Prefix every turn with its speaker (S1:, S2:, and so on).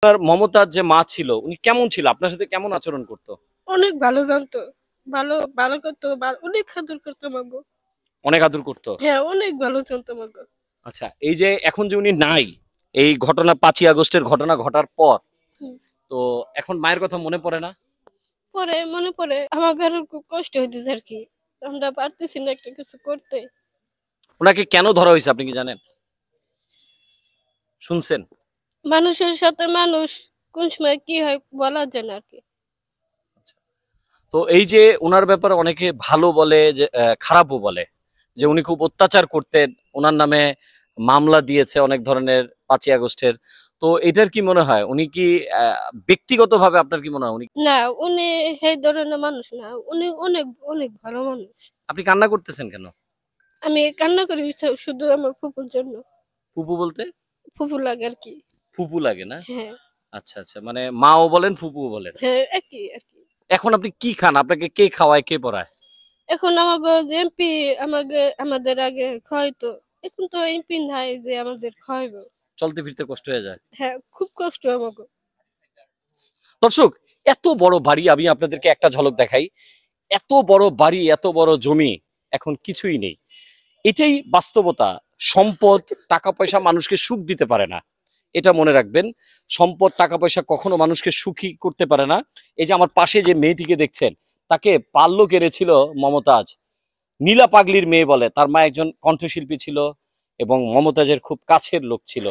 S1: আপনার মমতাজ যে মা ছিল উনি কেমন ছিল, আপনার সাথে কেমন আচরণ করতো?
S2: অনেক ভালো জানতো। ভালো ভালো করতো, অনেক আদর করতো আমাগো।
S1: অনেক আদর করতো।
S2: হ্যাঁ, অনেক ভালো জানতো আমাগো।
S1: আচ্ছা, এই যে এখন যে উনি নাই, এই ঘটনা 5ই আগস্টের ঘটনা ঘটার পর,
S2: হুম।
S1: তো এখন মায়ের কথা মনে পড়ে না?
S2: পরে মনে পড়ে আমাদের খুব কষ্ট হইতেছে আর কি। আমরা পারতেছি না একটা কিছু করতে।
S1: ওনাকে কেন ধরা হয়েছে আপনি কি জানেন, শুনছেন?
S2: মানুষের সাথে মানুষ কোন সময় কি হয় বলা যায় না আর কি।
S1: তো এই যে ওনার ব্যাপারে অনেকে ভালো বলে, যে খারাপও বলে, যে উনি খুব অত্যাচার করতেন, ওনার নামে মামলা দিয়েছে অনেক ধরনের 5ই আগস্টের। তো এটার কি মনে হয়, উনি কি ব্যক্তিগতভাবে আপনার কি মনে হয় উনি?
S2: না, উনি সেই ধরনের মানুষ না। উনি অনেক অনেক ভালো মানুষ।
S1: আপনি কান্না করতেছেন কেন?
S2: আমি কান্না করি শুধু আমার ফুপুর জন্য।
S1: ফুপু বলতে?
S2: ফুপু লাগে আর কি।
S1: ফুপু লাগে না?
S2: হ্যাঁ।
S1: আচ্ছা আচ্ছা, মানে মাও বলেন ফুপুও বলেন।
S2: হ্যাঁ, একই আর কি।
S1: এখন আপনি কি খান, আপনাকে কে খাওয়ায় কে পড়ায়?
S2: এখন আমাগো যে এমপি আমাদের আগে খাওয়াইতো। এখন তো এমপি নাই যে আমাদের খাওয়াইবো।
S1: চলতে ফিরতে কষ্ট হয়ে যায়।
S2: হ্যাঁ, খুব কষ্ট আমাগো।
S1: দর্শক, এত বড় বাড়ি, আমি আপনাদেরকে একটা ঝলক দেখাই। এত বড় বাড়ি, এত বড় জমি, এখন কিছুই নেই। এটাই বাস্তবতা। সম্পদ, টাকা পয়সা মানুষকে সুখ দিতে পারে না, এটা মনে রাখবেন। সম্পদ, টাকা পয়সা কখনো মানুষকে সুখী করতে পারে না। এই যে আমার পাশে যে মেয়েটিকে দেখছেন, তাকে পাল্য কেড়েছিল মমতাজ। নীলা পাগলির মেয়ে বলে, তার মা একজন কণ্ঠশিল্পী ছিল এবং মমতাজের খুব কাছের লোক ছিল।